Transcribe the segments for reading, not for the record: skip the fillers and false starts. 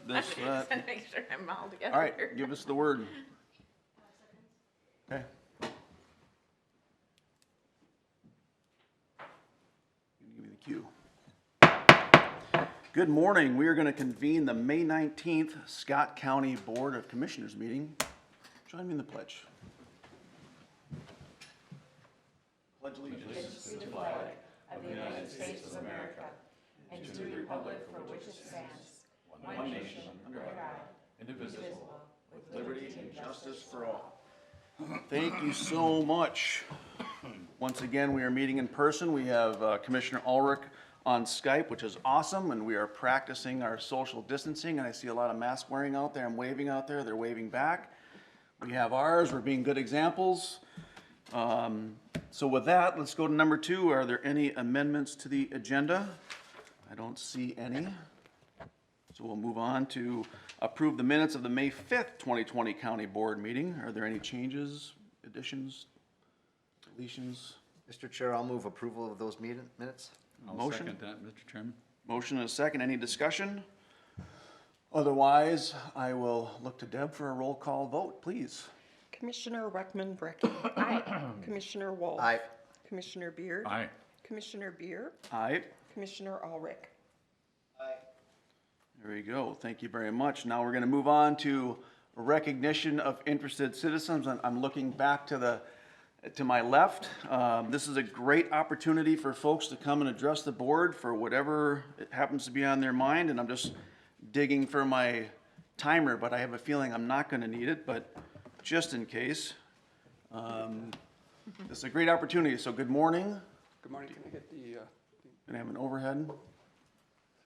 this, Just to make sure I'm all together. all right, give us the word. Okay. Give me the cue. Good morning. We are going to convene the May 19th Scott County Board of Commissioners meeting. Join me in the pledge. Pledge allegiance To the flag of the United States of America and to the republic for which it stands, one nation, under God, indivisible, with liberty and justice for all. Thank you so much. Once again, we are meeting in person. We have Commissioner Ulrich on Skype, which is awesome, and we are practicing our social distancing, and I see a lot of mask wearing out there. I'm waving out there. They're waving back. We have ours. We're being good examples. So with that, let's go to number 2. Are there any amendments to the agenda? I don't see any. So we'll move on to approve the minutes of the May 5th, 2020 County Board meeting. Are there any changes, additions, deletions? Mr. Chair, I'll move approval of those minutes. I'll Motion? second that, Mr. Chairman. Motion and a second. Any discussion? Otherwise, I will look to Deb for a roll call vote, please. Commissioner Reckman-Brecky. Aye. Commissioner Wolf. Aye. Commissioner Beard. Aye. Commissioner Beer. Aye. Commissioner Ulrich. There you go. Thank you very much. Now we're going to move on to recognition of interested citizens. I'm looking back to my left. This is a great opportunity for folks to come and address the board for whatever it happens to be on their mind. And I'm just digging for my timer, but I have a feeling I'm not going to need it. But just in case, this is a great opportunity. So good morning. Good morning. Can I get the, Gonna have an overhead.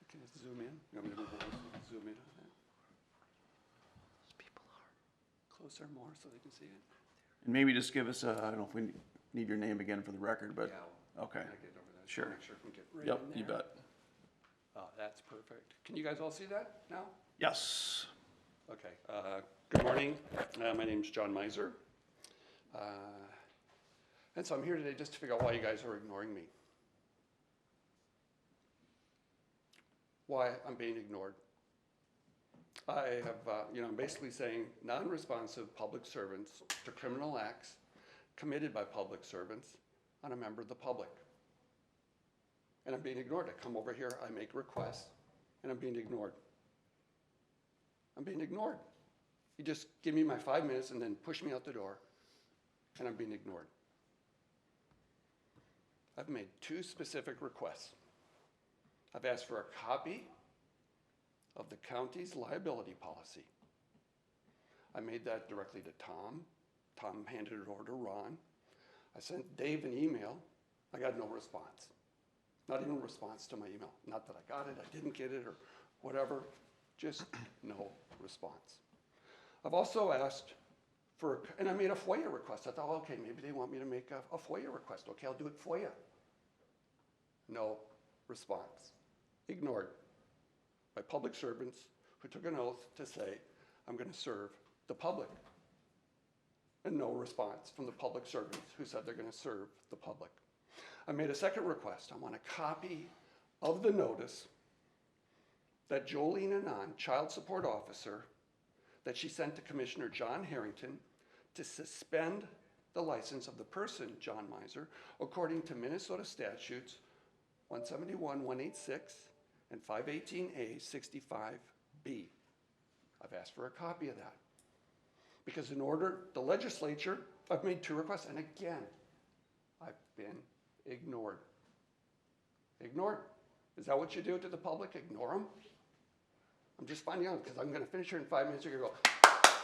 can I zoom in? You want me to move over so zoom in on that? People are. Closer more so they can see it? And maybe just give us I don't know if we need your name again for the record, but, okay. Can I get over that? Sure. Make sure I can get right Yep, in you there. bet. Oh, that's perfect. Can you guys all see that now? Yes. Okay. Good morning. My name's John Miser. And so I'm here today just to figure out why you guys are ignoring me. Why I'm being ignored. I have, I'm basically saying non-responsive public servants to criminal acts committed by public servants on a member of the public. And I'm being ignored. I come over here, I make requests, and I'm being ignored. I'm being ignored. You just give me my 5 minutes and then push me out the door, and I'm being ignored. I've made 2 specific requests. I've asked for a copy of the county's liability policy. I made that directly to Tom. Tom handed it over to Ron. I sent Dave an email. I got no response. Not even a response to my email. Not that I got it, I didn't get it, or whatever. Just no response. I've also asked for, and I made a FOIA request. I thought, okay, maybe they want me to make a FOIA request. Okay, I'll do it FOIA. No response. Ignored by public servants who took an oath to say, I'm going to serve the public. And no response from the public servants who said they're going to serve the public. I made a second request. I want a copy of the notice that Jolene Anand, child support officer, that she sent to Commissioner John Harrington to suspend the license of the person, John Miser, according to Minnesota statutes 171, 186, and 518A, 65B. I've asked for a copy of that. Because in order, the legislature, I've made 2 requests, and again, I've been ignored. Ignored. Is that what you do to the public? Ignore them? I'm just finding out, because I'm going to finish here in 5 minutes. You're going to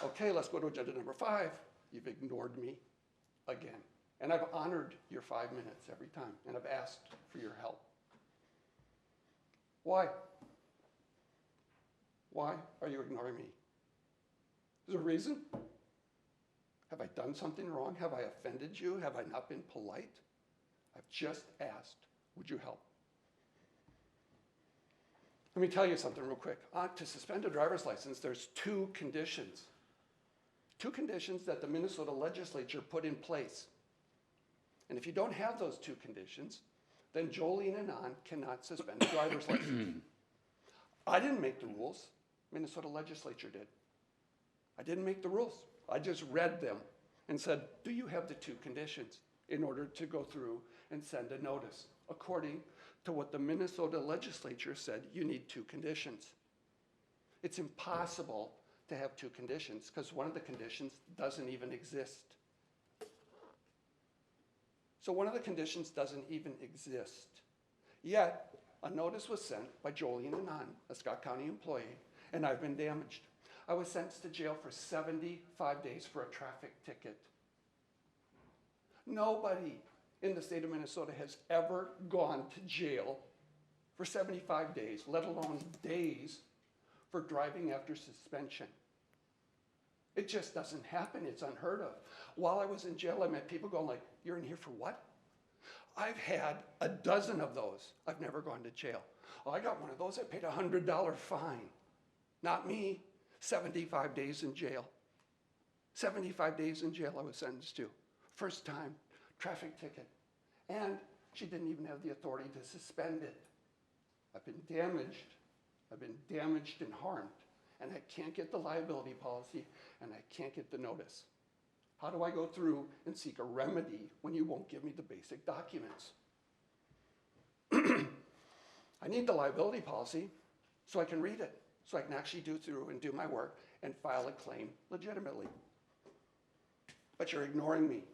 go, okay, let's go to agenda number 5. You've ignored me again. And I've honored your 5 minutes every time, and I've asked for your help. Why? Why are you ignoring me? Is there a reason? Have I done something wrong? Have I offended you? Have I not been polite? I've just asked, would you help? Let me tell you something real quick. To suspend a driver's license, there's 2 conditions. 2 conditions that the Minnesota legislature put in place. And if you don't have those 2 conditions, then Jolene Anand cannot suspend a driver's license. I didn't make the rules. Minnesota legislature did. I didn't make the rules. I just read them and said, do you have the 2 conditions in order to go through and send a notice? According to what the Minnesota legislature said, you need 2 conditions. It's impossible to have 2 conditions because one of the conditions doesn't even exist. So one of the conditions doesn't even exist. Yet, a notice was sent by Jolene Anon, a Scott County employee, and I've been damaged. I was sentenced to jail for 75 days for a traffic ticket. Nobody in the state of Minnesota has ever gone to jail for 75 days, let alone days, for driving after suspension. It just doesn't happen. It's unheard of. While I was in jail, I met people going like, you're in here for what? I've had a dozen of those. I've never gone to jail. Oh, I got one of those. I paid a $100 fine. Not me. 75 days in jail. 75 days in jail I was sentenced to. First time, traffic ticket. And she didn't even have the authority to suspend it. I've been damaged. I've been damaged and harmed. And I can't get the liability policy, and I can't get the notice. How do I go through and seek a remedy when you won't give me the basic documents? I need the liability policy so I can read it, so I can actually do through and do my work and file a claim legitimately. But you're ignoring me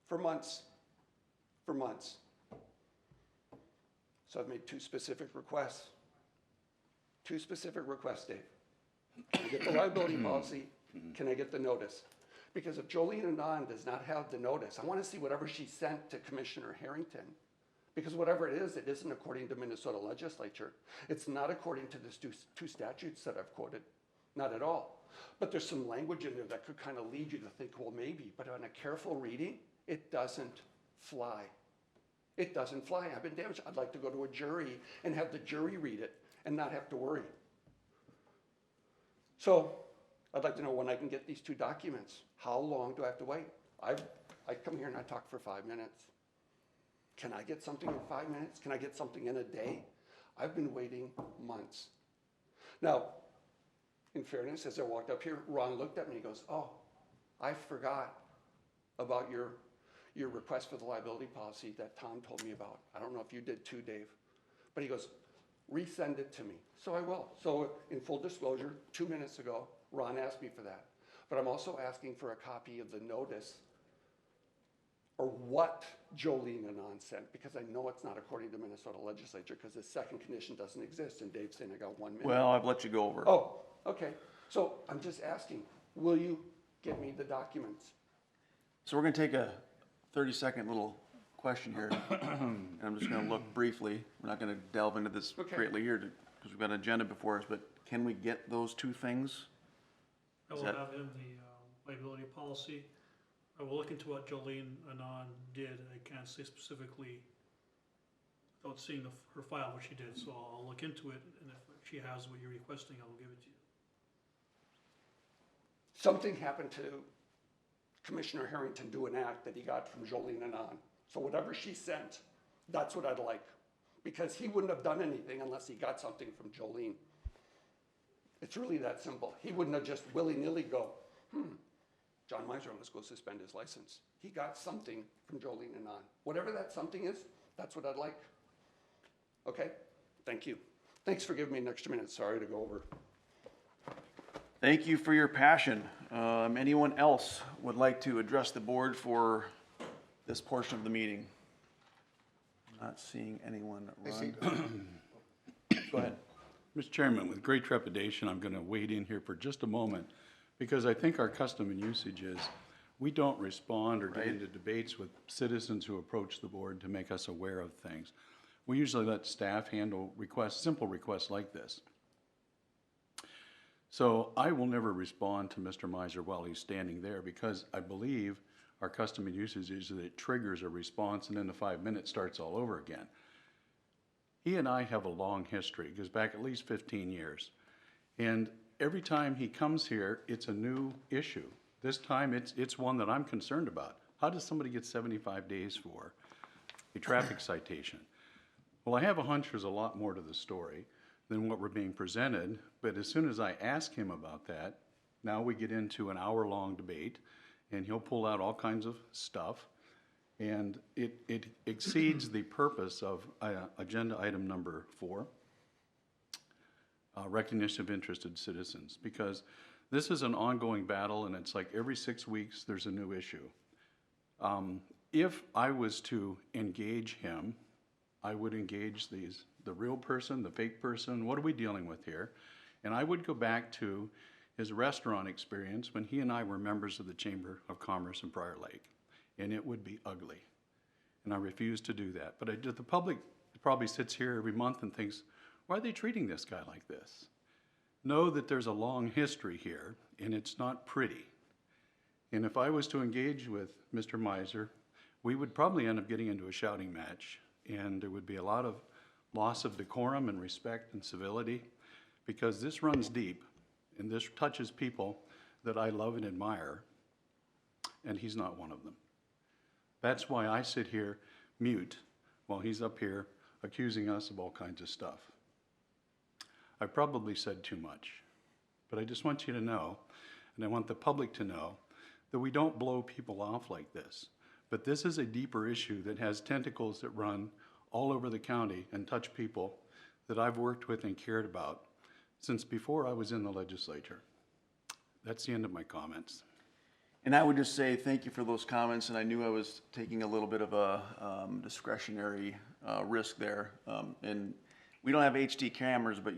for months, So I've made 2 specific requests. 2 specific requests, Dave. Can I get the liability policy? Can I get the notice? Because if Jolene Anon does not have the notice, I want to see whatever she sent to Commissioner Harrington. Because whatever it isn't according to Minnesota legislature. It's not according to the 2 statutes that I've quoted. Not at all. But there's some language in there that could kind of lead you to think, well, maybe. But on a careful reading, it doesn't fly. It doesn't fly. I've been damaged. I'd like to go to a jury and have the jury read it and not have to worry. So I'd like to know when I can get these 2 documents. How long do I have to wait? I come here and I talk for 5 minutes. Can I get something in 5 minutes? Can I get something in a day? I've been waiting months. Now, in fairness, as I walked up here, Ron looked at me and he goes, oh, I forgot about your request for the liability policy that Tom told me about. I don't know if you did too, Dave. But he goes, resend it to me. So I will. So in full disclosure, 2 minutes ago, Ron asked me for that. But I'm also asking for a copy of the notice or what Jolene Anon sent, because I know it's not according to Minnesota legislature, because the second condition doesn't exist, and Dave's saying I got 1 minute. Well, I've let you go over. Oh, okay. So I'm just asking, will you get me the documents? So we're going to take a 30-second little question here. And I'm just going to look briefly. We're not going to delve into this Okay. greatly here because we've got an agenda before us, but can we get those 2 things? I Is will that- have him the liability policy. I will look into what Jolene Anon did. I can't say specifically without seeing her file what she did, so I'll look into it, and if she has what you're requesting, I will give it to you. Something happened to Commissioner Harrington do an act that he got from Jolene Anon. So whatever she sent, that's what I'd like. Because he wouldn't have done anything unless he got something from Jolene. It's really that simple. He wouldn't have just willy-nilly go, John Miser, let's go suspend his license. He got something from Jolene Anon. Whatever that something is, that's what I'd like. Okay? Thank you. Thanks for giving me an extra minute. Sorry to go over. Thank you for your passion. Anyone else would like to address the board for this portion of the meeting? Not seeing anyone. Ron? Go ahead. Mr. Chairman, with great trepidation, I'm going to wade in here for just a moment because I think our custom and usage is we don't respond or get Right. into debates with citizens who approach the board to make us aware of things. We usually let staff handle requests, simple requests like this. So I will never respond to Mr. Miser while he's standing there because I believe our custom and usage is that it triggers a response and then the 5 minutes starts all over again. He and I have a long history, it goes back at least 15 years. And every time he comes here, it's a new issue. This time, it's one that I'm concerned about. How does somebody get 75 days for a traffic citation? Well, I have a hunch there's a lot more to the story. than what we're being presented. But as soon as I ask him about that, now we get into an hour-long debate, and he'll pull out all kinds of stuff. And it exceeds the purpose of agenda item number 4, recognition of interested citizens, because this is an ongoing battle, and it's like every 6 weeks there's a new issue. If I was to engage him, I would engage the real person, the fake person. What are we dealing with here? And I would go back to his restaurant experience when he and I were members of the Chamber of Commerce in Prior Lake, and it would be ugly. And I refuse to do that. But the public probably sits here every month and thinks, why are they treating this guy like this? Know that there's a long history here, and it's not pretty. And if I was to engage with Mr. Miser, we would probably end up getting into a shouting match, and there would be a lot of loss of decorum and respect and civility, because this runs deep, and this touches people that I love and admire, and he's not one of them. That's why I sit here mute while he's up here accusing us of all kinds of stuff. I probably said too much, but I just want you to know, and I want the public to know, that we don't blow people off like this. But this is a deeper issue that has tentacles that run all over the county and touch people that I've worked with and cared about since before I was in the legislature. That's the end of my comments. And I would just say thank you for those comments, and I knew I was taking a little bit of a discretionary risk there. And we don't have HD cameras, but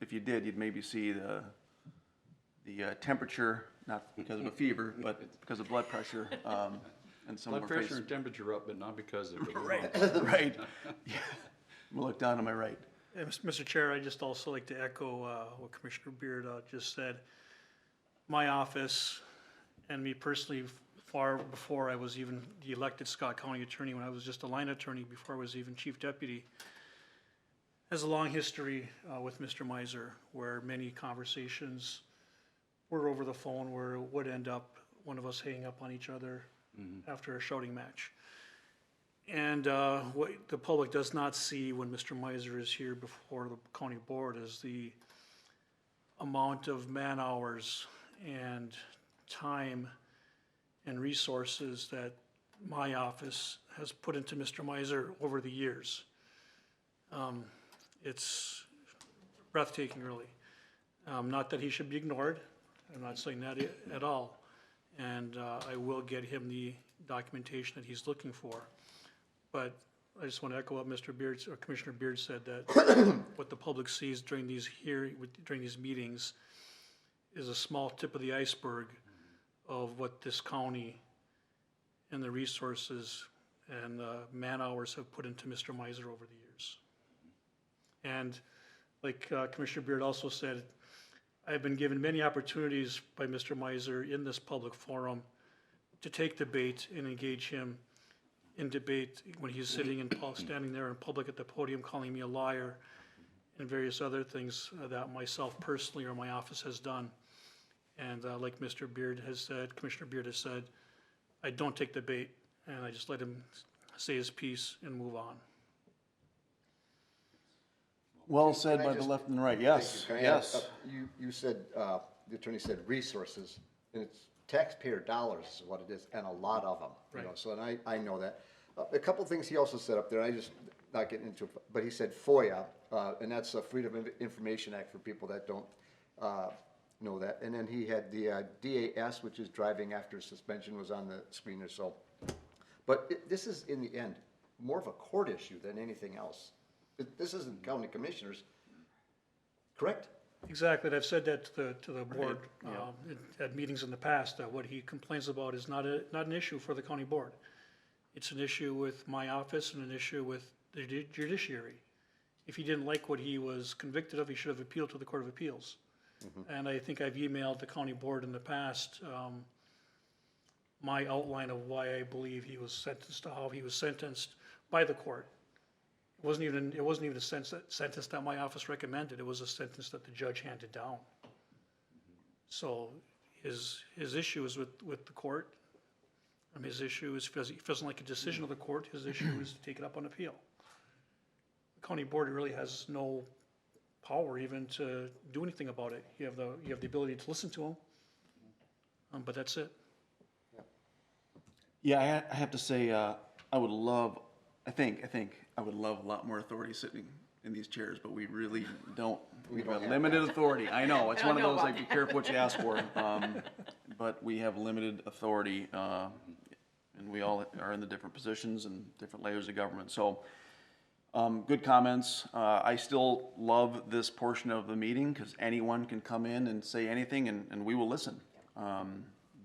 if you did, you'd maybe see the temperature, not because of a fever, but because of blood pressure. And some Blood of our pressure faces. and temperature up, but not because of the Right. Yeah. I'm gonna look down to my right. Yeah, Mr. Chair, I'd just also like to echo what Commissioner Beard just said. My office and me personally, far before I was even the elected Scott County Attorney, when I was just a line attorney before I was even Chief Deputy, has a long history with Mr. Miser, where many conversations were over the phone, where it would end up one of us hanging up on each other after a shouting match. And what the public does not see when Mr. Miser is here before the county board is the amount of man hours and time and resources that my office has put into Mr. Miser over the years. It's breathtaking, really. Not that he should be ignored. I'm not saying that at all. And I will get him the documentation that he's looking for. But I just want to echo what Mr. Beard, or Commissioner Beard said, that what the public sees during these meetings is a small tip of the iceberg of what this county and the resources and man hours have put into Mr. Miser over the years. And like Commissioner Beard also said, I've been given many opportunities by Mr. Miser in this public forum to take debate and engage him in debate when he's sitting and standing there in public at the podium calling me a liar and various other things that myself personally or my office has done. And like Mr. Beard has said, Commissioner Beard has said, I don't take the bait, and I just let him say his piece and move on. Well said Can I by the just- left and right. Yes, Thank you. Can I yes. add, you said, the attorney said resources, and it's taxpayer dollars is what it is, and a lot of them. You know, Right. so, and I know that. A couple things he also said up there, I just, not getting into it, but he said FOIA, and that's the Freedom of Information Act for people that don't know that. And then he had the DAS, which is driving after suspension, was on the screen or so. But this is, in the end, more of a court issue than anything else. This isn't county commissioners, correct? Exactly, and I've said that to the board at meetings in the past, that what he complains about is not an issue for the county board. It's an issue with my office and an issue with the judiciary. If he didn't like what he was convicted of, he should have appealed to the Court of Appeals. And I think I've emailed the county board in the past, my outline of why I believe he was sentenced to how he was sentenced by the court. It wasn't even a sentence that my office recommended. It was a sentence that the judge handed down. So his issue is with the court. His issue is, if he doesn't like a decision of the court, his issue is to take it up on appeal. The county board really has no power even to do anything about it. You have the ability to listen to them, but that's it. Yeah, I have to say, I would love, I think I would love a lot more authority sitting in these chairs, but we really don't. We have limited authority. I know, it's I one don't of know those, like, about be careful what you ask for. But we have limited authority, and we all are in the different positions and different layers of government. So, good comments. I still love this portion of the meeting because anyone can come in and say anything and we will listen.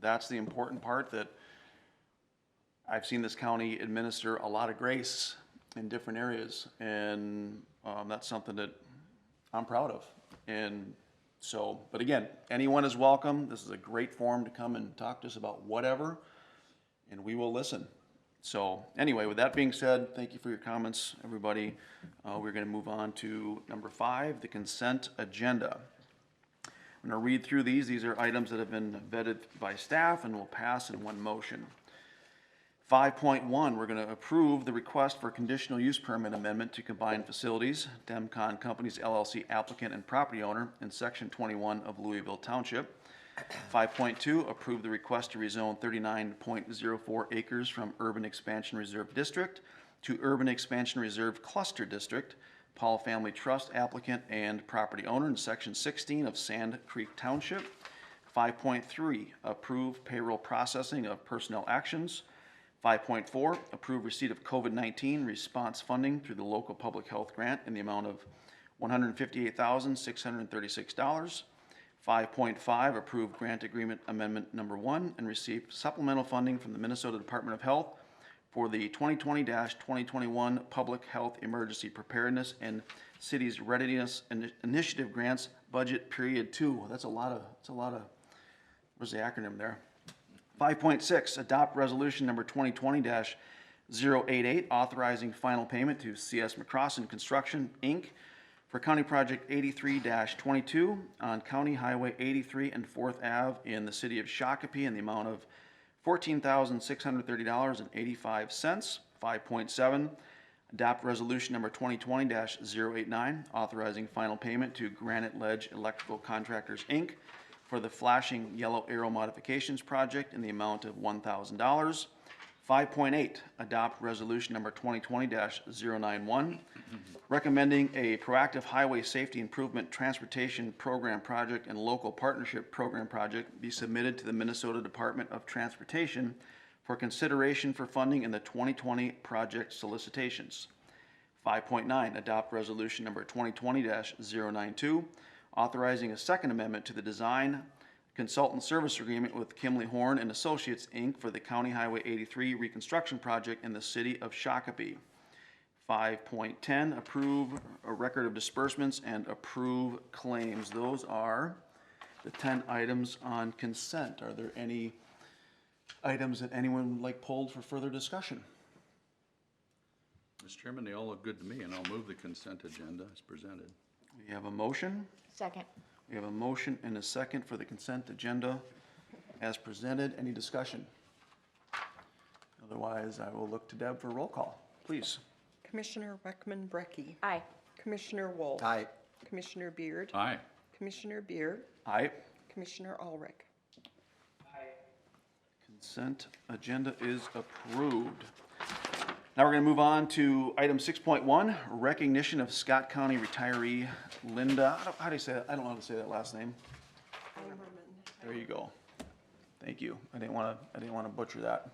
That's the important part, that I've seen this county administer a lot of grace in different areas, and that's something that I'm proud of. And so, but again, anyone is welcome. This is a great forum to come and talk to us about whatever, and we will listen. So anyway, with that being said, thank you for your comments, everybody. We're going to move on to number 5, the consent agenda. I'm going to read through these. These are items that have been vetted by staff and will pass in one motion. 5.1, we're going to approve the request for conditional use permit amendment to combine facilities, Demcon Companies LLC applicant and property owner in section 21 of Louisville Township. 5.2, approve the request to rezone 39.04 acres from Urban Expansion Reserve District to Urban Expansion Reserve Cluster District, Paul Family Trust applicant and property owner in section 16 of Sand Creek Township. 5.3, approve payroll processing of personnel actions. 5.4, approve receipt of COVID-19 response funding through the local public health grant in the amount of $158,636. 5.5, approve grant agreement amendment number 1 and receive supplemental funding from the Minnesota Department of Health for the 2020-2021 Public Health Emergency Preparedness and Cities Readiness Initiative Grants Budget Period 2. That's a lot of, where's the acronym there? 5.6, adopt resolution number 2020-088, authorizing final payment to CS McCrossin Construction, Inc. for County Project 83-22 on County Highway 83 and 4th Ave in the city of Shakopee in the amount of $14,630.85. 5.7, adopt resolution number 2020-089, authorizing final payment to Granite Ledge Electrical Contractors, Inc. for the flashing yellow arrow modifications project in the amount of $1,000. 5.8, adopt resolution number 2020-091, recommending a proactive highway safety improvement transportation program project and local partnership program project be submitted to the Minnesota Department of Transportation for consideration for funding in the 2020 project solicitations. 5.9, adopt resolution number 2020-092, authorizing a second amendment to the design consultant service agreement with Kimley Horn and Associates, Inc. for the County Highway 83 reconstruction project in the city of Shakopee. 5.10, approve a record of disbursements and approve claims. Those are the 10 items on consent. Are there any items that anyone would like pulled for further discussion? Mr. Chairman, they all look good to me, and I'll move the consent agenda as presented. We have a motion. Second. We have a motion and a second for the consent agenda as presented. Any discussion? Otherwise, I will look to Deb for a roll call. Please. Commissioner Weckman Brecky. Aye. Commissioner Wolf. Aye. Commissioner Beard. Aye. Commissioner Beer. Aye. Commissioner Ulrich. Consent agenda is approved. Now we're going to move on to item 6.1, recognition of Scott County retiree Linda. How do you say that? I don't know how to say that last name. There you go. Thank you. I didn't want to butcher that.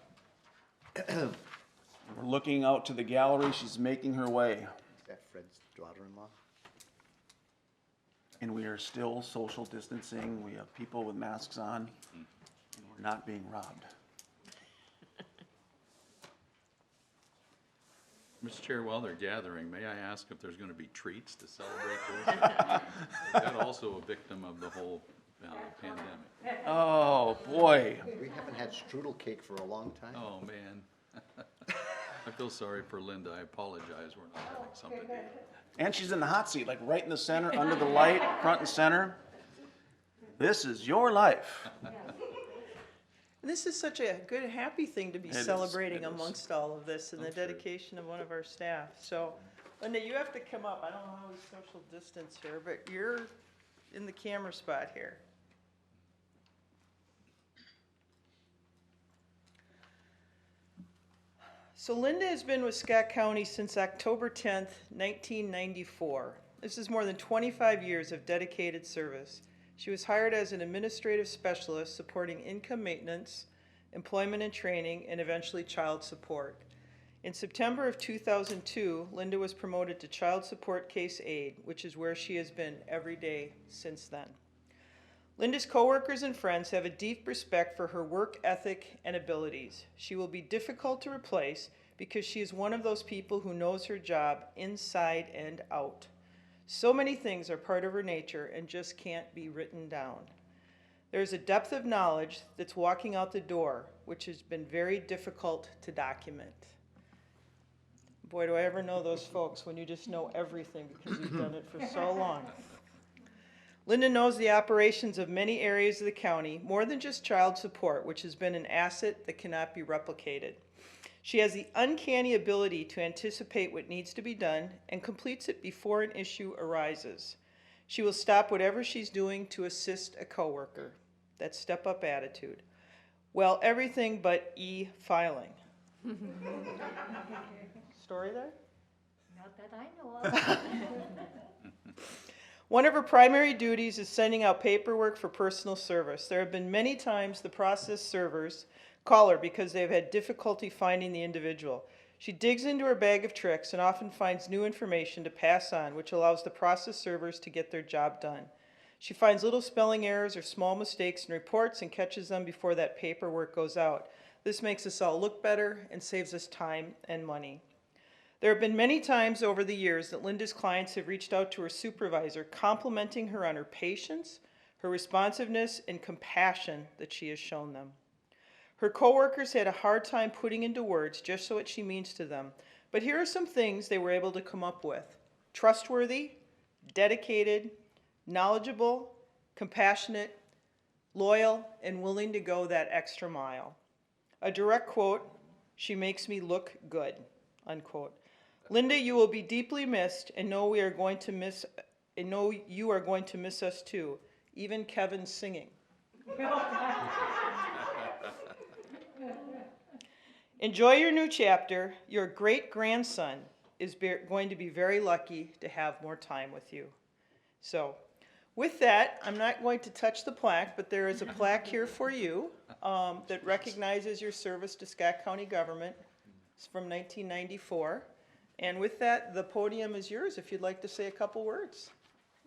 We're looking out to the gallery. She's making her way. Is that Fred's daughter-in-law? And we are still social distancing. We have people with masks on. And we're not being robbed. Mr. Chair, while they're gathering, may I ask if there's going to be treats to celebrate this? That also a victim of the whole pandemic. Oh, boy. We haven't had strudel cake for a long time. Oh, man. I feel sorry for Linda. I apologize. We're not having something to eat. And she's in the hot seat, like right in the center, under the light, front and center. This is your life. This is such a good, happy thing to be It is, celebrating it is. amongst all of this and the I'm sure. dedication of one of our staff. So Linda, you have to come up. I don't know how we social distance here, but you're in the camera spot here. So Linda has been with Scott County since October 10th, 1994. This is more than 25 years of dedicated service. She was hired as an administrative specialist supporting income maintenance, employment and training, and eventually child support. In September of 2002, Linda was promoted to child support case aide, which is where she has been every day since then. Linda's coworkers and friends have a deep respect for her work ethic and abilities. She will be difficult to replace because she is one of those people who knows her job inside and out. So many things are part of her nature and just can't be written down. There is a depth of knowledge that's walking out the door, which has been very difficult to document. Boy, do I ever know those folks when you just know everything because you've done it for so long. Linda knows the operations of many areas of the county, more than just child support, which has been an asset that cannot be replicated. She has the uncanny ability to anticipate what needs to be done and completes it before an issue arises. She will stop whatever she's doing to assist a coworker. That's step-up attitude. Well, everything but e-filing. Story there? Not that I know of. One of her primary duties is sending out paperwork for personal service. There have been many times the process servers call her because they've had difficulty finding the individual. She digs into her bag of tricks and often finds new information to pass on, which allows the process servers to get their job done. She finds little spelling errors or small mistakes in reports and catches them before that paperwork goes out. This makes us all look better and saves us time and money. There have been many times over the years that Linda's clients have reached out to her supervisor complimenting her on her patience, her responsiveness, and compassion that she has shown them. Her coworkers had a hard time putting into words just what she means to them, but here are some things they were able to come up with. Trustworthy, dedicated, knowledgeable, compassionate, loyal, and willing to go that extra mile. A direct quote, "She makes me look good," unquote. Linda, you will be deeply missed and know you are going to miss us too, even Kevin singing. Enjoy your new chapter. Your great-grandson is going to be very lucky to have more time with you. So, with that, I'm not going to touch the plaque, but there is a plaque here for you that recognizes your service to Scott County government. It's from 1994. And with that, the podium is yours if you'd like to say a couple words.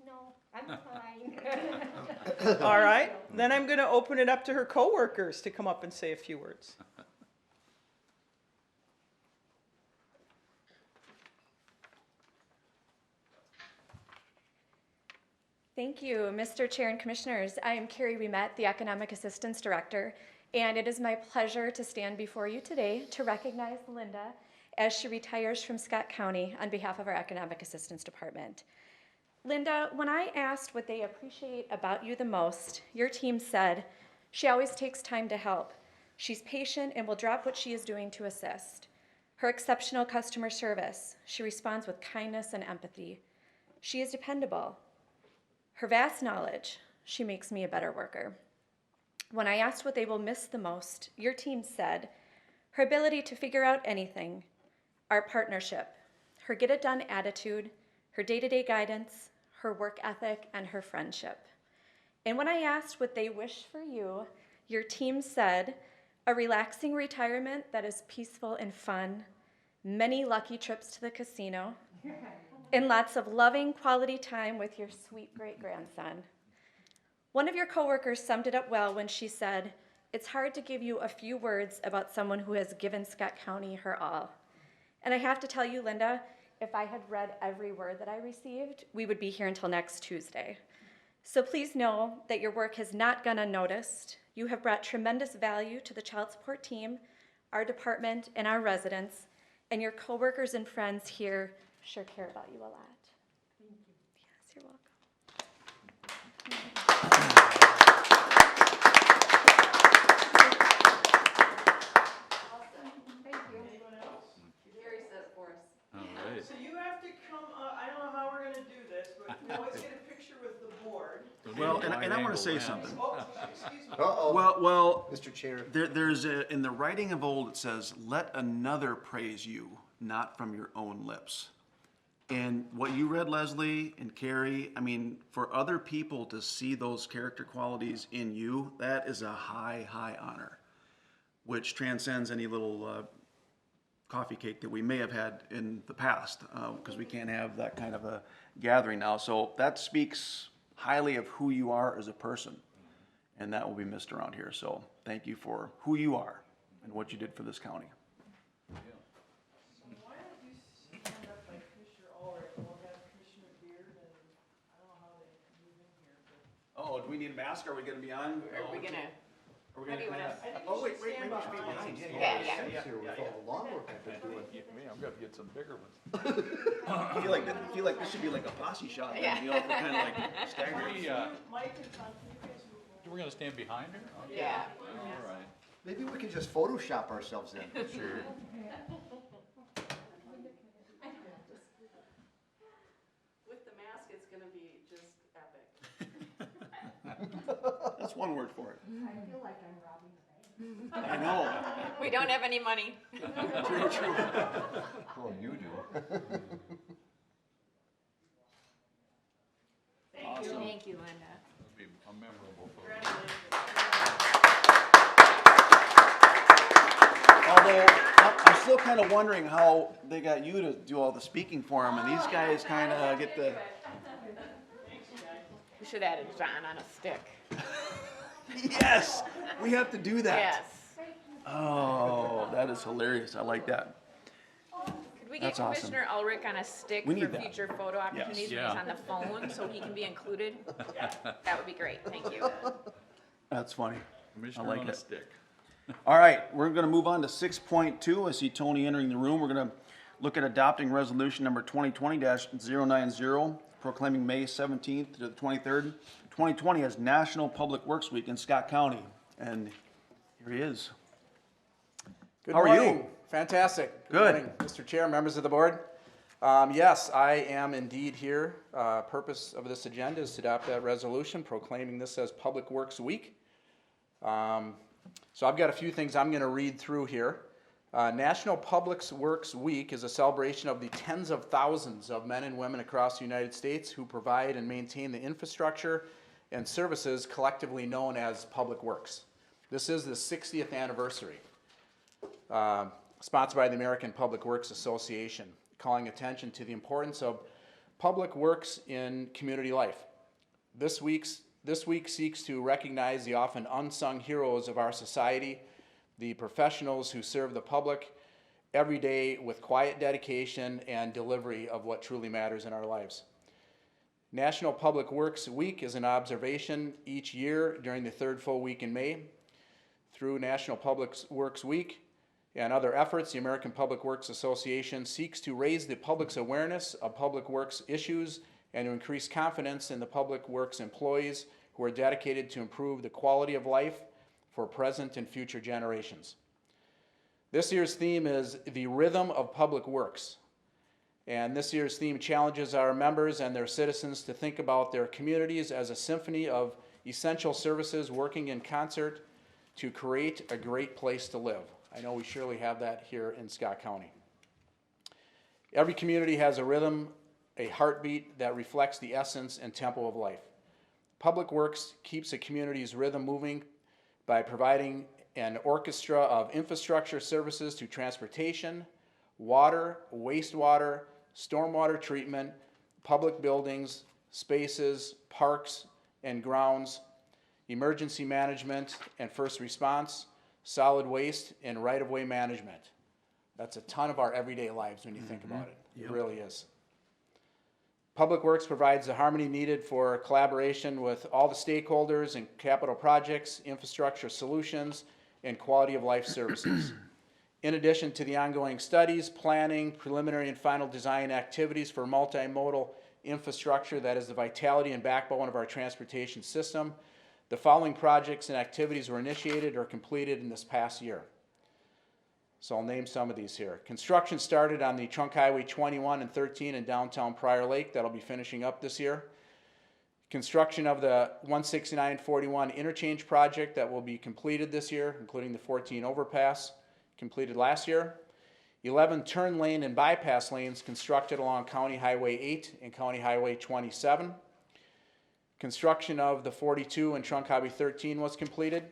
No, I'm fine. All right, then I'm going to open it up to her coworkers to come up and say a few words. Thank you, Mr. Chair and Commissioners. I am Carrie Remet, the Economic Assistance Director, and it is my pleasure to stand before you today to recognize Linda as she retires from Scott County on behalf of our Economic Assistance Department. Linda, when I asked what they appreciate about you the most, your team said, "She always takes time to help. She's patient and will drop what she is doing to assist. Her exceptional customer service, she responds with kindness and empathy. She is dependable. Her vast knowledge, she makes me a better worker." When I asked what they will miss the most, your team said, "Her ability to figure out anything, our partnership, her get-it-done attitude, her day-to-day guidance, her work ethic, and her friendship." And when I asked what they wish for you, your team said, "A relaxing retirement that is peaceful and fun, many lucky trips to the casino, and lots of loving quality time with your sweet great-grandson." One of your coworkers summed it up well when she said, "It's hard to give you a few words about someone who has given Scott County her all." And I have to tell you, Linda, if I had read every word that I received, we would be here until next Tuesday. So please know that your work has not gone unnoticed. You have brought tremendous value to the child support team, our department, and our residents, and your coworkers and friends here sure care about you a lot. Thank you. Yes, you're welcome. Anyone else? All right. So you have to say something. Uh-oh, Well, Mr. Chair. there's in the writing of old, it says, let another praise you, not from your own lips. And what you read, Leslie and Carrie, I mean, for other people to see those character qualities in you, that is a high, high honor, which transcends any little coffee cake that we may have had in the past, because we can't have that kind of a gathering now. So that speaks highly of who you are as a person, and that will be missed around here. So thank you for who you are and what you did for this county. Why don't you stand up like Commissioner Ulrich, and we'll have Commissioner Beard, and I don't know how they move in here, but. Oh, do we need a mask? Are we gonna be on? Are we gonna? Are we How do you gonna want kinda- us? Oh, wait, maybe we should be behind. Yeah. Here with all the lawn work I've been doing. Me, I'm gonna get some bigger ones. I feel like this should be like a posse shot, then, you know, if we're kind of like staggered. Mike and Tom, can you guys move on? We're gonna stand behind her? Yeah. All right. Maybe we can just Photoshop ourselves in. Sure. With the mask, it's gonna be just epic. That's one word for it. I feel like I'm robbing the bank. I know. We don't have any money. True, true. Well, you do. Thank you, Linda. It'll be a memorable photo. Although, I'm still kind of wondering how they got you to do all the speaking for them, and these guys kind of get the. We should add a John on a stick. Yes, we have to do that. Yes. Oh, that is hilarious. I like that. Could we get That's awesome. Commissioner Ulrich on a stick We for need that. future photo opportunities when he's Yeah. on the phone, so he can be included? That would be great, thank you. That's funny. Commissioner like on a it. stick. All right, we're going to move on to 6.2. I see Tony entering the room. We're going to look at adopting resolution number 2020-090, proclaiming May 17th to the 23rd, 2020 as National Public Works Week in Scott County. And here he is. Good How are you? morning. Fantastic. Good. Morning, Mr. Chair, members of the board. Yes, I am indeed here. Purpose of this agenda is to adopt that resolution proclaiming this as Public Works Week. So I've got a few things I'm going to read through here. National Public Works Week is a celebration of the tens of thousands of men and women across the United States who provide and maintain the infrastructure and services collectively known as public works. This is the 60th anniversary, sponsored by the American Public Works Association, calling attention to the importance of public works in community life. This week seeks to recognize the often unsung heroes of our society, the professionals who serve the public every day with quiet dedication and delivery of what truly matters in our lives. National Public Works Week is an observation each year during the third full week in May. Through National Public Works Week and other efforts, the American Public Works Association seeks to raise the public's awareness of public works issues and to increase confidence in the public works employees who are dedicated to improve the quality of life for present and future generations. This year's theme is the rhythm of public works. And this year's theme challenges our members and their citizens to think about their communities as a symphony of essential services working in concert to create a great place to live. I know we surely have that here in Scott County. Every community has a rhythm, a heartbeat that reflects the essence and tempo of life. Public Works keeps a community's rhythm moving by providing an orchestra of infrastructure services to transportation, water, wastewater, stormwater treatment, public buildings, spaces, parks and grounds, emergency management and first response, solid waste, and right-of-way management. That's a ton of our everyday lives when you think about it. It really is. Public Works provides the harmony needed for collaboration with all the stakeholders in capital projects, infrastructure solutions, and quality of life services. In addition to the ongoing studies, planning, preliminary and final design activities for multimodal infrastructure that is the vitality and backbone of our transportation system, the following projects and activities were initiated or completed in this past year. So I'll name some of these here. Construction started on the Trunk Highway 21 and 13 in downtown Prior Lake. That'll be finishing up this year. Construction of the 16941 interchange project that will be completed this year, including the 14 overpass completed last year. 11 turn lane and bypass lanes constructed along County Highway 8 and County Highway 27. Construction of the 42 and Trunk Hobby 13 was completed.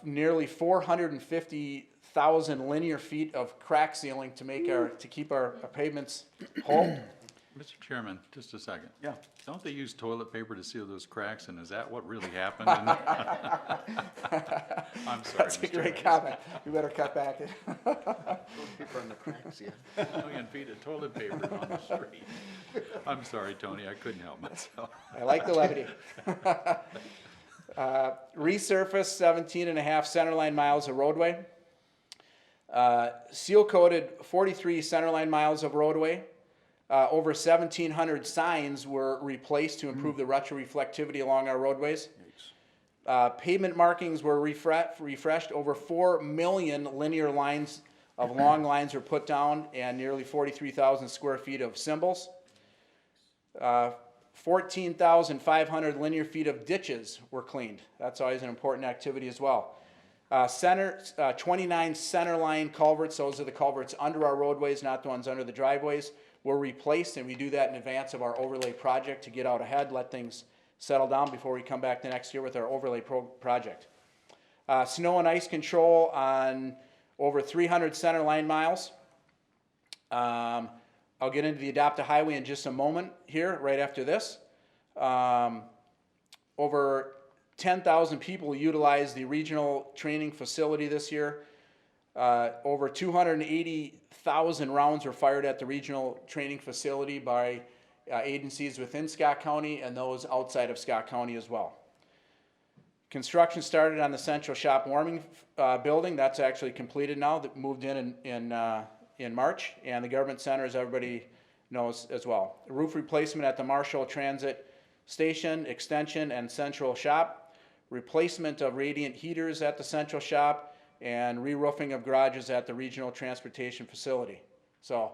Nearly 450,000 linear feet of crack sealing to keep our pavements whole. Mr. Chairman, just a second. Yeah. Don't they use toilet paper to seal those cracks, and is that what really happened? I'm sorry, That's a Mr. great Mayor. comment. We better cut back. People on the cracks, yeah. 1 million feet of toilet paper on the street. I'm sorry, Tony, I couldn't help myself. I like the levity. Resurfaced 17.5 centerline miles of roadway. Seal coated 43 centerline miles of roadway. Over 1,700 signs were replaced to improve the retroreflectivity along our roadways. Pavement markings were refreshed. Over 4 million linear lines of long lines were put down, and nearly 43,000 square feet of symbols. 14,500 linear feet of ditches were cleaned. That's always an important activity as well. 29 center line culverts, those are the culverts under our roadways, not the ones under the driveways, were replaced, and we do that in advance of our overlay project to get out ahead, let things settle down before we come back the next year with our overlay project. Snow and ice control on over 300 center line miles. I'll get into the AdoptAHighway in just a moment here, right after this. Over 10,000 people utilized the regional training facility this year. Over 280,000 rounds were fired at the regional training facility by agencies within Scott County and those outside of Scott County as well. Construction started on the central shop warming building. That's actually completed now. That moved in March, and the government center, as everybody knows, as well. Roof replacement at the Marshall Transit Station, extension, and central shop. Replacement of radiant heaters at the central shop, and re-roofing of garages at the regional transportation facility. So,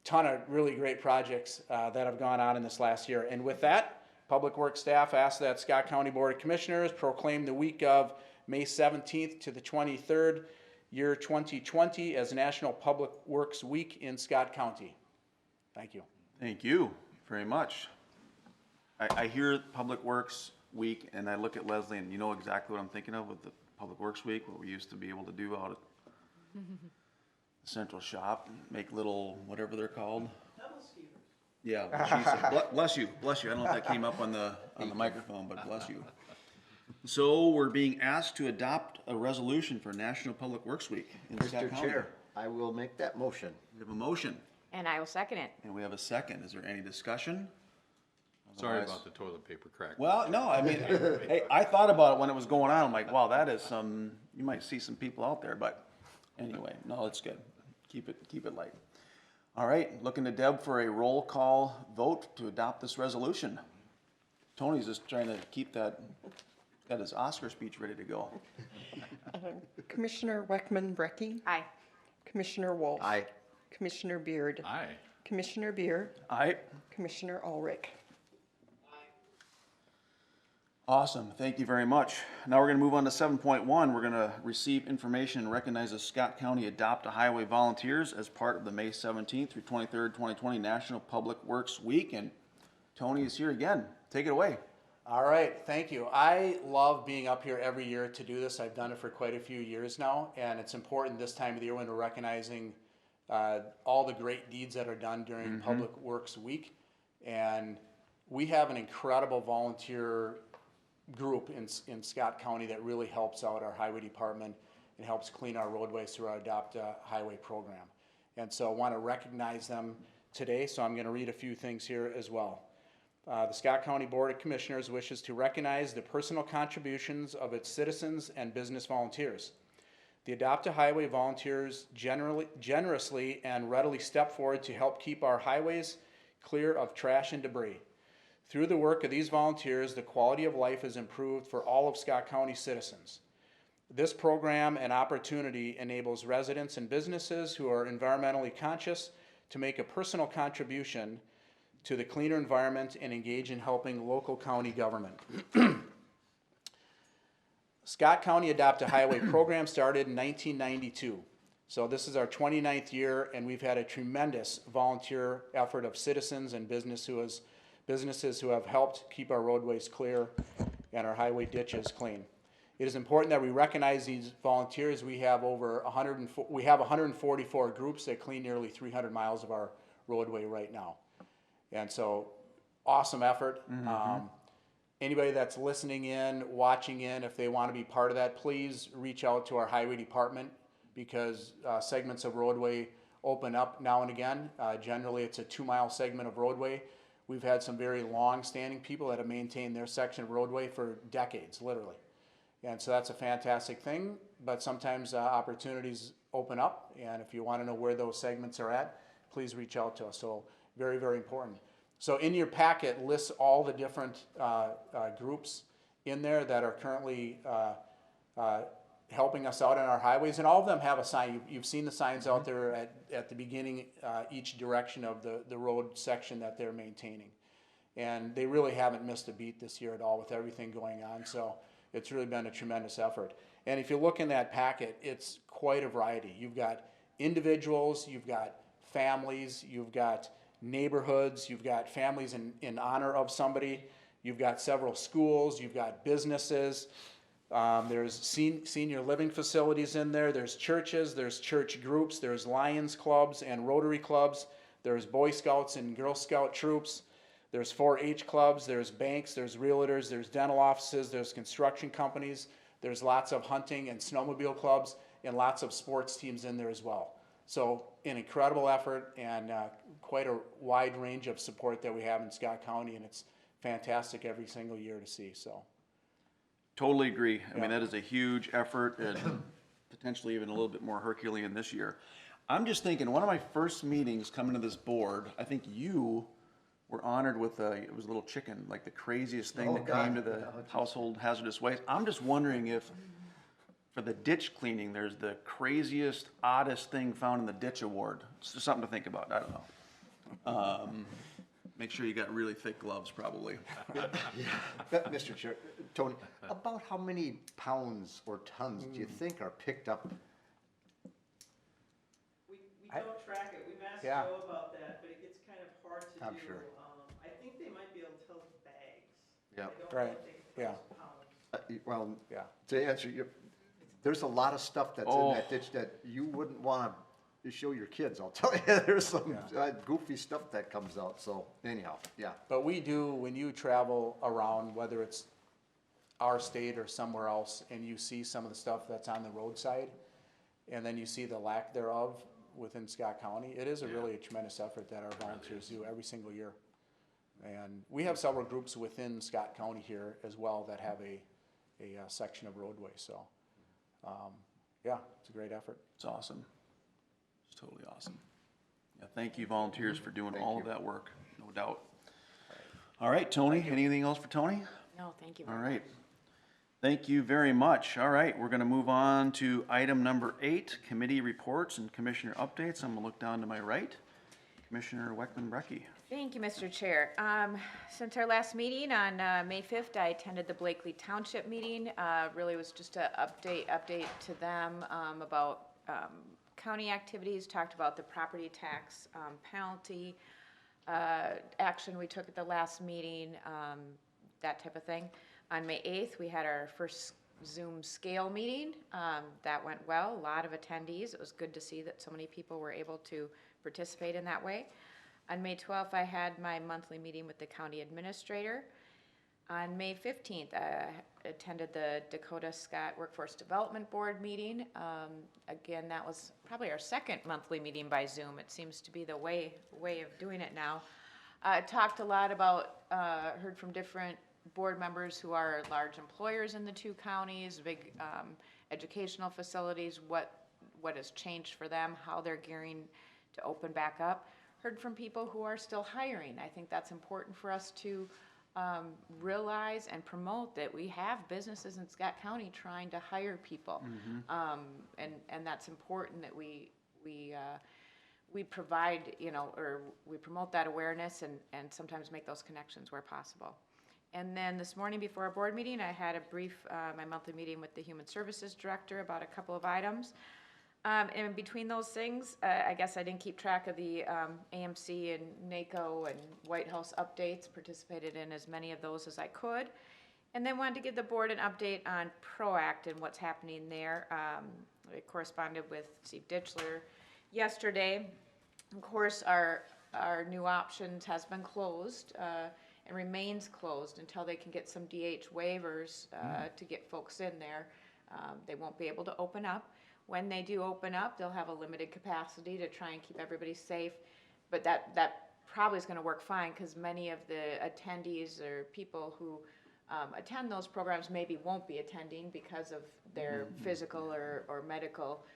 ton of really great projects that have gone on in this last year. And with that, Public Works staff asked that Scott County Board of Commissioners proclaim the week of May 17th to the 23rd, year 2020, as National Public Works Week in Scott County. Thank you. Thank you very much. I hear Public Works Week, and I look at Leslie, and you know exactly what I'm thinking of with the Public Works Week, what we used to be able to do out at the central shop, make little, whatever they're called. Yeah, she said, bless you. I don't know if that came up on the microphone, but bless you. So we're being asked to adopt a resolution for National Public Works Week in Scott Mr. County. Chair, I will make that motion. We have a motion, And I will second it. and we have a second. Is there any discussion? Sorry Otherwise- about the toilet paper crack. Well, no, I mean, hey, I thought about it when it was going on. I'm like, wow, that is some, you might see some people out there, but anyway, no, it's good. Keep it light. All right, looking to Deb for a roll call vote to adopt this resolution. Tony's just trying to keep that, got his Oscar speech ready to go. Commissioner Weckman-Brecky, Aye. Commissioner Wolf. Aye. Commissioner Beard, Aye. Commissioner Beer, Aye. Commissioner Ulrich. Awesome, thank you very much. Now we're gonna move on to 7.1. We're gonna receive information and recognize the Scott County AdoptAHighway volunteers as part of the May 17th through 23rd, 2020 National Public Works Week, and Tony is here again. Take it away. All right, thank you. I love being up here every year to do this. I've done it for quite a few years now, and it's important this time of the year when we're recognizing all the great deeds that are done during Public Works Week. And we have an incredible volunteer group in Scott County that really helps out our highway department and helps clean our roadways through our AdoptAHighway program. And so I want to recognize them today, so I'm going to read a few things here as well. The Scott County Board of Commissioners wishes to recognize the personal contributions of its citizens and business volunteers. The AdoptAHighway volunteers generously and readily step forward to help keep our highways clear of trash and debris. Through the work of these volunteers, the quality of life is improved for all of Scott County citizens. This program and opportunity enables residents and businesses who are environmentally conscious to make a personal contribution to the cleaner environment and engage in helping local county government. Scott County Adopt-A-Highway program started in 1992. So this is our 29th year, and we've had a tremendous volunteer effort of citizens and businesses who have helped keep our roadways clear and our highway ditches clean. It is important that we recognize these volunteers. We have 144 groups that clean nearly 300 miles of our roadway right now. And so, awesome effort. Anybody that's listening in, watching in, if they want to be part of that, please reach out to our highway department, because segments of roadway open up now and again. Generally, it's a 2-mile segment of roadway. We've had some very long-standing people that have maintained their section of roadway for decades, literally. And so that's a fantastic thing, but sometimes opportunities open up, and if you want to know where those segments are at, please reach out to us. So very, very important. So in your packet lists all the different groups in there that are currently helping us out on our highways, and all of them have a sign. You've seen the signs out there at the beginning, each direction of the road section that they're maintaining. And they really haven't missed a beat this year at all with everything going on, so it's really been a tremendous effort. And if you look in that packet, it's quite a variety. You've got individuals, you've got families, you've got neighborhoods, you've got families in honor of somebody, you've got several schools, you've got businesses, there's senior living facilities in there, there's churches, there's church groups, there's Lions clubs and Rotary clubs, there's Boy Scouts and Girl Scout troops, there's 4-H clubs, there's banks, there's realtors, there's dental offices, there's construction companies, there's lots of hunting and snowmobile clubs, and lots of sports teams in there as well. So an incredible effort, and quite a wide range of support that we have in Scott County, and it's fantastic every single year to see. So Totally agree. I mean, that is a huge effort, and potentially even a little bit more Herculean this year. I'm just thinking, one of my first meetings coming to this board, I think you were honored with it was a little chicken, like the craziest thing that came to the household hazardous waste. I'm just wondering if, for the ditch cleaning, there's the craziest, oddest thing found in the ditch award. It's just something to think about. I don't know. Make sure you got really thick gloves, probably. Mr. Chair, Tony, about how many pounds or tons do you think are picked up? We don't track it. We've asked Yeah. Joe about that, but it gets kind of hard to I'm do. sure. I think they might be able to tell us bags. Yeah. I don't Right. know if they can tell Yeah. us pounds. Well, yeah. to answer your, there's a lot of stuff that's in that ditch that you wouldn't want to show your kids, I'll tell you. There's some goofy stuff that comes out, so anyhow, yeah. But we do, when you travel around, whether it's our state or somewhere else, and you see some of the stuff that's on the roadside, and then you see the lack thereof within Scott County, it is really a tremendous effort that our volunteers do every single year. And we have several groups within Scott County here as well that have a section of roadway, so yeah, it's a great effort. It's awesome. It's totally awesome. Yeah, thank you, volunteers, for doing all of that work, no doubt. All right, Tony, anything else for Tony? No, thank you. All right. Thank you very much. All right, we're going to move on to item number 8, committee reports and commissioner updates. I'm going to look down to my right. Commissioner Weckman-Brecky. Thank you, Mr. Chair. Since our last meeting on May 5th, I attended the Blakely Township meeting. Really was just an update to them about county activities, talked about the property tax penalty action we took at the last meeting, that type of thing. On May 8th, we had our first Zoom scale meeting. That went well, a lot of attendees. It was good to see that so many people were able to participate in that way. On May 12th, I had my monthly meeting with the county administrator. On May 15th, I attended the Dakota Scott Workforce Development Board meeting. Again, that was probably our second monthly meeting by Zoom. It seems to be the way of doing it now. Talked a lot about, heard from different board members who are large employers in the two counties, big educational facilities, what has changed for them, how they're gearing to open back up. Heard from people who are still hiring. I think that's important for us to realize and promote that we have businesses in Scott County trying to hire people. And that's important that we we provide, or we promote that awareness and sometimes make those connections where possible. And then this morning before our board meeting, I had a brief, my monthly meeting with the Human Services Director about a couple of items. And between those things, I guess I didn't keep track of the AMC and NACO and White House updates, participated in as many of those as I could. And then wanted to give the board an update on PROACT and what's happening there. I corresponded with Steve Ditchler yesterday. Of course, our new options has been closed and remains closed until they can get some DH waivers to get folks in there. They won't be able to open up. When they do open up, they'll have a limited capacity to try and keep everybody safe. But that probably is going to work fine because many of the attendees or people who attend those programs maybe won't be attending because of their physical or medical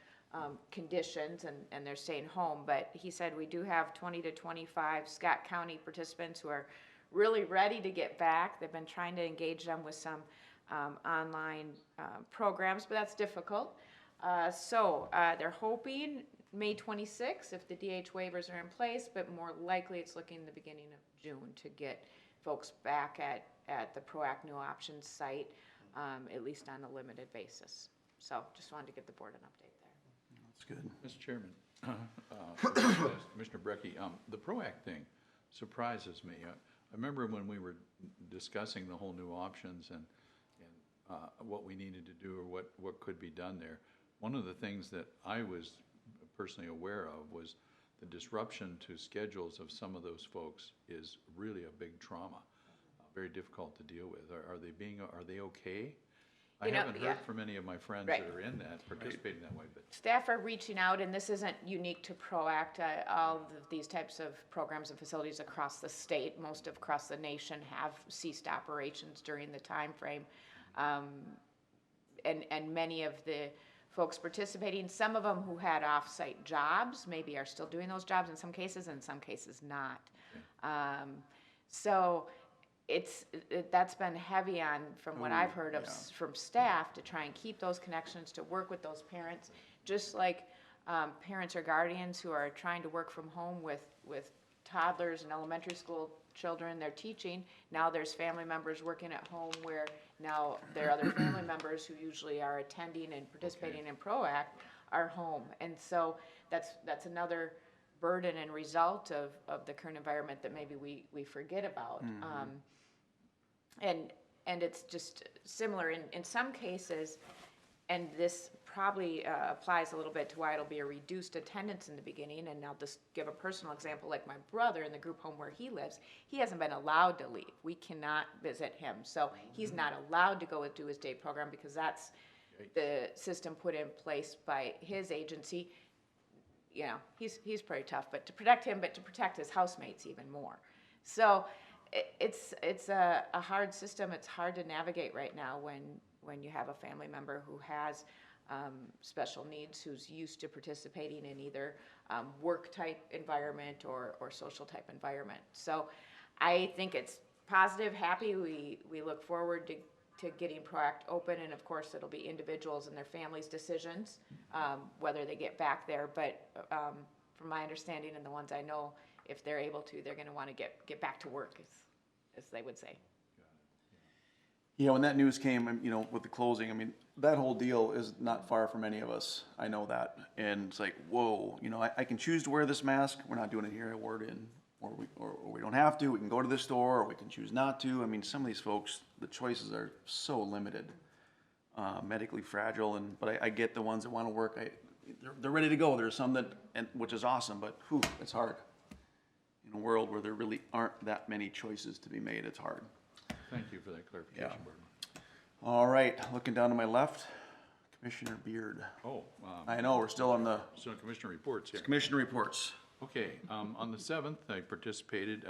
conditions and they're staying home. But he said we do have 20 to 25 Scott County participants who are really ready to get back. They've been trying to engage them with some online programs, but that's difficult. So they're hoping May 26th if the DH waivers are in place, but more likely it's looking the beginning of June to get folks back at the PROACT New Options site, at least on a limited basis. So just wanted to give the board an update there. That's good. Mr. Chairman, Commissioner Brecky, the PROACT thing surprises me. I remember when we were discussing the whole new options and what we needed to do or what could be done there. One of the things that I was personally aware of was the disruption to schedules of some of those folks is really a big trauma, very difficult to deal with. Are they okay? I haven't heard from any of my friends that are in that, participating that way. But staff are reaching out, and this isn't unique to PROACT. All of these types of programs and facilities across the state, most of across the nation, have ceased operations during the time frame. And many of the folks participating, some of them who had off-site jobs, maybe are still doing those jobs in some cases, and in some cases not. Okay. So that's been heavy on, from what I've heard of from staff, to try and keep those connections, to work with those parents, just like parents or guardians who are trying to work from home with toddlers and elementary school children they're teaching. Now there's family members working at home where now their other family members who usually are attending and participating in PROACT are home. And so that's another burden and result of the current environment that maybe we forget about. And it's just similar in some cases, and this probably applies a little bit to why it'll be a reduced attendance in the beginning. And I'll just give a personal example, like my brother in the group home where he lives, he hasn't been allowed to leave. We cannot visit him. So he's not allowed to go do his day program because that's the system put in place by his agency. You know, he's pretty tough, but to protect him, but to protect his housemates even more. So it's a hard system. It's hard to navigate right now when you have a family member who has special needs, who's used to participating in either work type environment or social type environment. So I think it's positive, happy. We look forward to getting PROACT open, and of course it'll be individuals and their families' decisions whether they get back there. But from my understanding and the ones I know, if they're able to, they're going to want to get back to work, as they would say. Yeah, when that news came, with the closing, that whole deal is not far from any of us. I know that. And it's like, whoa, I can choose to wear this mask. We're not doing it here at Warden, or we don't have to. We can go to this store, or we can choose not to. Some of these folks, the choices are so limited, medically fragile. But I get the ones that want to work. They're ready to go. There's some which is awesome, but it's hard. In a world where there really aren't that many choices to be made, it's hard. thank you for that clarification, Burton. All right, looking down to my left, Commissioner Beard. I know, we're still on the So Commissioner reports here. Commissioner reports. Okay, on the 7th, I participated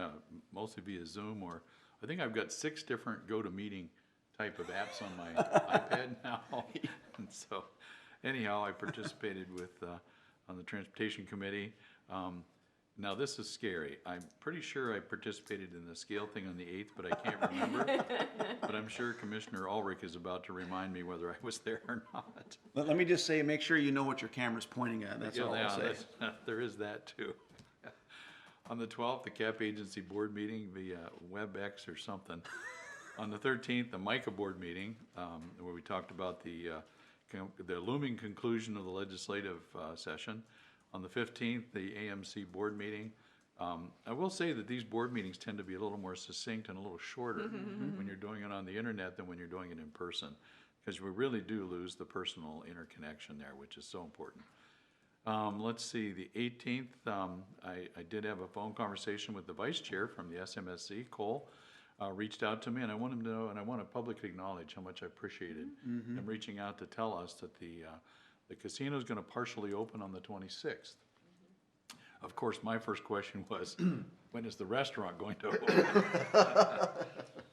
mostly via Zoom, or I think I've got 6 different GoToMeeting type of apps on my iPad now. And so anyhow, I participated on the Transportation Committee. Now, this is scary. I'm pretty sure I participated in the scale thing on the 8th, but I can't remember. But I'm sure Commissioner Ulrich is about to remind me whether I was there or not. Let me just say, make sure you know what your camera's pointing at, that's all I'll say. There is that too. On the 12th, the CAP Agency Board meeting via WebEx or something. On the 13th, the MICA Board meeting, where we talked about the looming conclusion of the legislative session. On the 15th, the AMC Board meeting. I will say that these board meetings tend to be a little more succinct and a little shorter when you're doing it on the internet than when you're doing it in person, because we really do lose the personal interconnection there, which is so important. Let's see, the 18th, I did have a phone conversation with the vice chair from the SMSC, Cole, reached out to me, and I want him to know, and I want to publicly acknowledge how much I appreciated him reaching out to tell us that the casino is going to partially open on the 26th. Of course, my first question was, when is the restaurant going to open?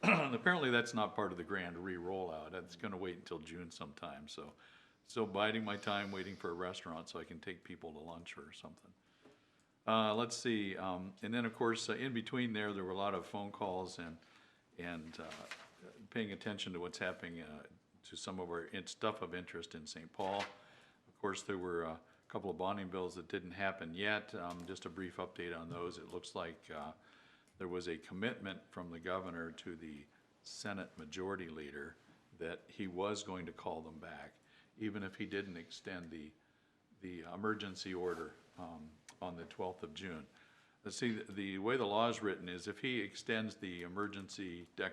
And apparently that's not part of the grand re-rollout. It's going to wait until June sometime, so still biding my time waiting for a restaurant so I can take people to lunch or something. Let's see, and then of course, in between there were a lot of phone calls and paying attention to what's happening to some of our stuff of interest in St. Paul. Of course, there were a couple of bonding bills that didn't happen yet. Just a brief update on those. It looks like there was a commitment from the governor to the Senate Majority Leader that he was going to call them back, even if he didn't extend the emergency order on the 12th of June. Let's see, the way the law is written is if he extends the emergency